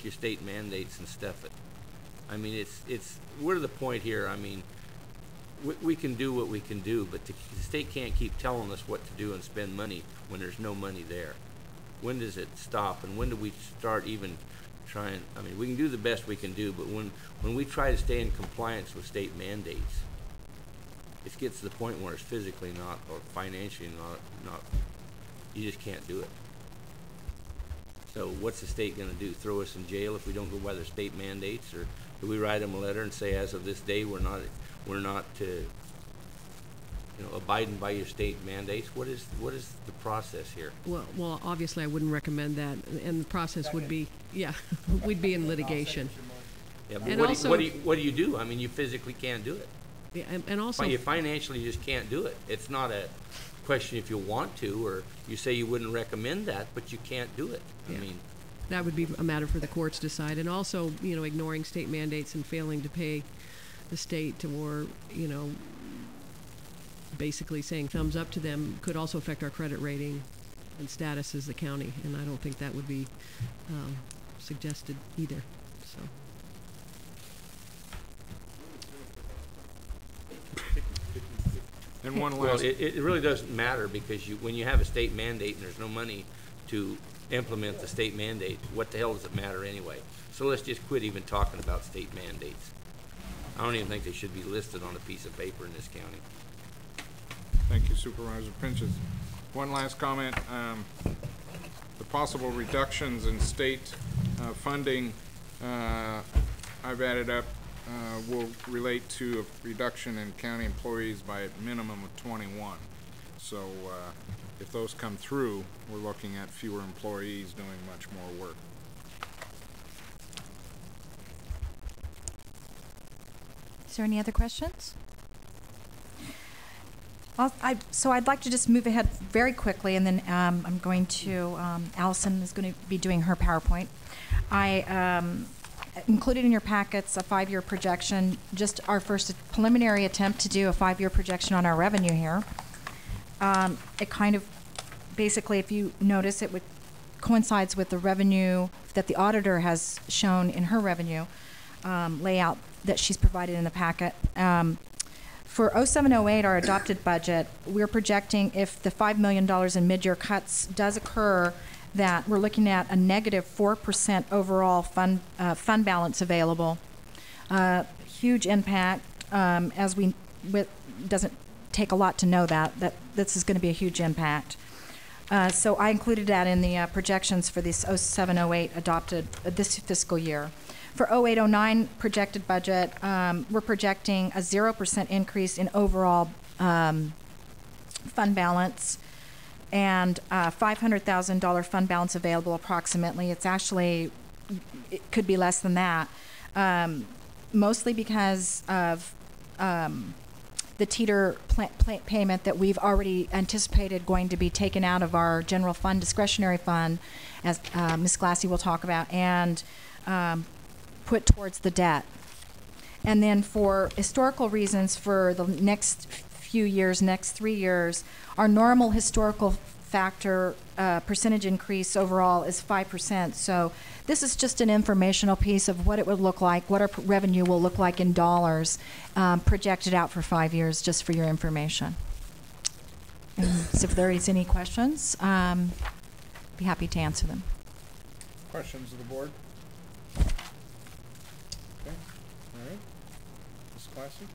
your state mandates and stuff it. I mean, we're to the point here. I mean, we can do what we can do, but the state can't keep telling us what to do and spend money when there's no money there. When does it stop, and when do we start even trying? I mean, we can do the best we can do, but when we try to stay in compliance with state mandates, it gets to the point where it's physically not or financially not. You just can't do it. So what's the state going to do? Throw us in jail if we don't go by their state mandates, or do we write them a letter and say, as of this day, we're not abiding by your state mandates? What is the process here? Well, obviously I wouldn't recommend that, and the process would be, we'd be in litigation. Yeah, but And what also, do you do? I mean, you physically can't do it. Yeah, and also, You financially just can't do it. It's not a question if you want to, or you say you wouldn't recommend that, but you can't do it. Yeah. I mean, that would be a matter for the courts to decide. And also, ignoring state mandates and failing to pay the state, or basically saying thumbs up to them, could also affect our credit rating and status as the county, and I don't think that would be suggested either. So. And one well, last. it really doesn't matter, because when you have a state mandate and there's no money to implement the state mandate, what the hell does it matter anyway? So let's just quit even talking about state mandates. I don't even think they should be listed on a piece of paper in this county. Thank you, Supervisor Pinches. One last comment. The possible reductions in state funding I've added up will relate to a reduction in county employees by a minimum of 21. So if those come through, we're looking at fewer employees doing much more work. Is there any other questions? So I'd like to just move ahead very quickly, and then I'm going to, Allison is going to be doing her PowerPoint. I included in your packets a 5-year projection, just our first preliminary attempt to do a 5-year projection on our revenue here. It kind of, basically, if you notice, it coincides with the revenue that the auditor has shown in her revenue layout that she's provided in the packet. For 07-08, our adopted budget, we're projecting, if the $5 million in mid-year cuts does occur, that we're looking at a negative 4% overall fund balance available. Huge impact, doesn't take a lot to know that this is going to be a huge impact. So I included that in the projections for this 07-08 adopted this fiscal year. For 08-09 projected budget, we're projecting a 0% increase in overall fund balance, and $500,000 fund balance available approximately. It's actually, it could be less than that, mostly because of the teeter payment that we've already anticipated going to be taken out of our general fund, discretionary fund, as Ms. Glassy will talk about, and put towards the debt. And then for historical reasons, for the next few years, next 3 years, our normal historical factor percentage increase overall is 5%. So this is just an informational piece of what it would look like, what our revenue will look like in dollars, projected out for 5 years, just for your information. And so if there is any questions, be happy to answer them. Questions of the board? Classy?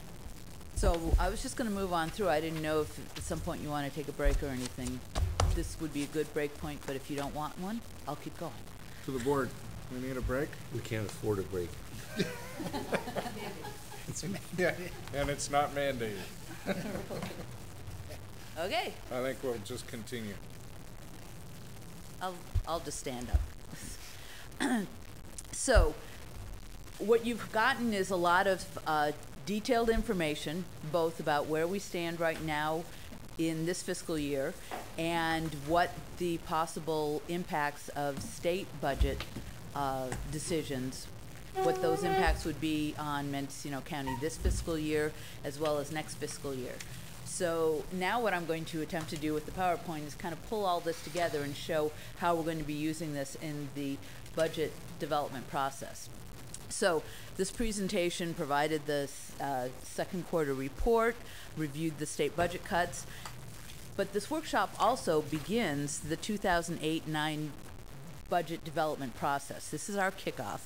So I was just going to move on through. I didn't know if at some point you want to take a break or anything. This would be a good break point, but if you don't want one, I'll keep going. To the board, we need a break? We can't afford a break. Yeah, and it's not mandated. Okay. I think we'll just continue. I'll just stand up. So what you've gotten is a lot of detailed information, both about where we stand right now in this fiscal year and what the possible impacts of state budget decisions, what those impacts would be on Mendocino County this fiscal year as well as next fiscal year. So now what I'm going to attempt to do with the PowerPoint is kind of pull all this together and show how we're going to be using this in the budget development process. So this presentation provided the second quarter report, reviewed the state budget cuts, but this workshop also begins the 2008-09 budget development process. This is our kickoff,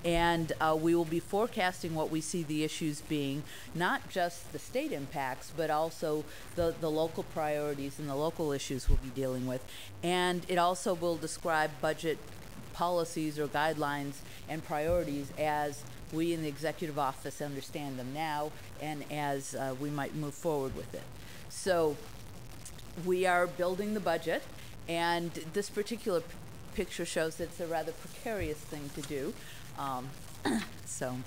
and we will be forecasting what we see the issues being, not just the state impacts, but also the local priorities and the local issues we'll be dealing with. And it also will describe budget policies or guidelines and priorities as we in the executive office understand them now and as we might move forward with it. So we are building the budget, and this particular picture shows that it's a rather precarious thing to do. So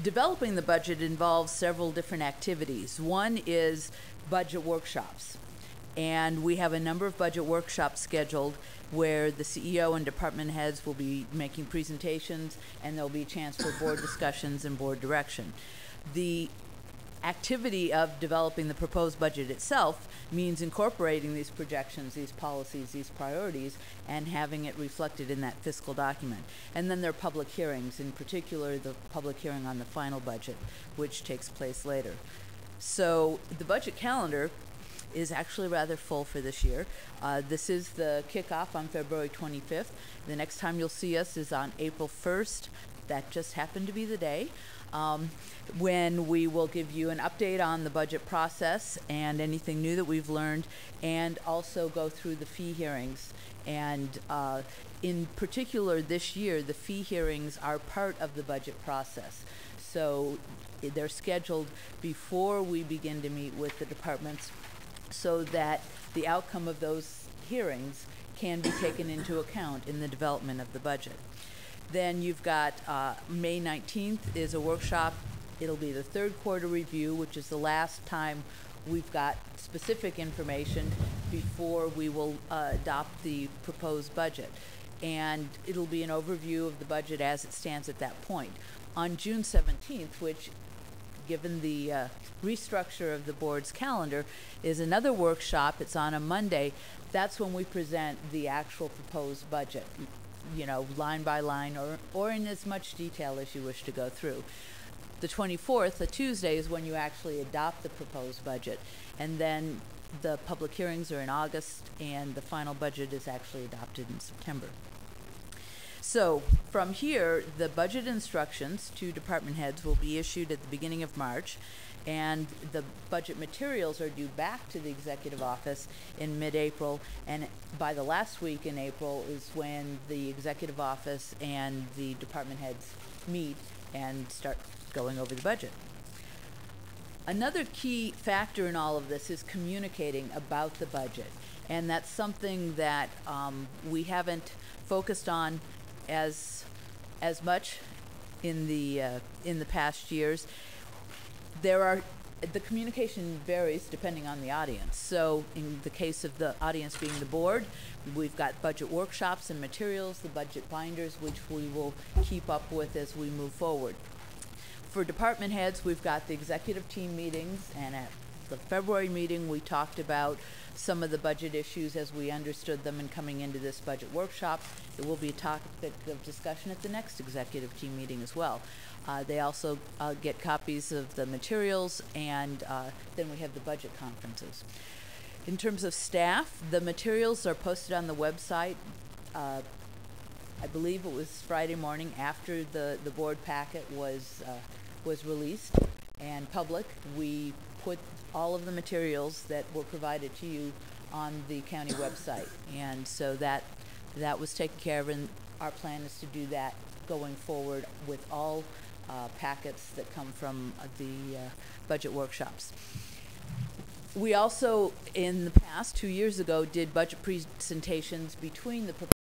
developing the budget involves several different activities. One is budget workshops, and we have a number of budget workshops scheduled where the CEO and department heads will be making presentations, and there'll be a chance for board discussions and board direction. The activity of developing the proposed budget itself means incorporating these projections, these policies, these priorities, and having it reflected in that fiscal document. And then there are public hearings, in particular the public hearing on the final budget, which takes place later. So the budget calendar is actually rather full for this year. This is the kickoff on February 25th. The next time you'll see us is on April 1st. That just happened to be the day. When we will give you an update on the budget process and anything new that we've learned, and also go through the fee hearings. And in particular this year, the fee hearings are part of the budget process. So they're scheduled before we begin to meet with the departments so that the outcome of those hearings can be taken into account in the development of the budget. Then you've got May 19th is a workshop. It'll be the third quarter review, which is the last time we've got specific information before we will adopt the proposed budget. And it'll be an overview of the budget as it stands at that point. On June 17th, which, given the restructure of the board's calendar, is another workshop. It's on a Monday. That's when we present the actual proposed budget, you know, line by line, or in as much detail as you wish to go through. The 24th, a Tuesday, is when you actually adopt the proposed budget. And then the public hearings are in August, and the final budget is actually adopted in September. So from here, the budget instructions to department heads will be issued at the beginning of March, and the budget materials are due back to the executive office in mid-April, and by the last week in April is when the executive office and the department heads meet and start going over the budget. Another key factor in all of this is communicating about the budget, and that's something that we haven't focused on as much in the past years. The communication varies depending on the audience. So in the case of the audience being the board, we've got budget workshops and materials, the budget binders, which we will keep up with as we move forward. For department heads, we've got the executive team meetings, and at the February meeting, we talked about some of the budget issues as we understood them and coming into this budget workshop. It will be a topic of discussion at the next executive team meeting as well. They also get copies of the materials, and then we have the budget conferences. In terms of staff, the materials are posted on the website. I believe it was Friday morning after the board packet was released and public. We put all of the materials that were provided to you on the county website, and so that was taken care of, and our plan is to do that going forward with all packets that come from the budget workshops. We also, in the past, 2 years ago, did budget presentations between the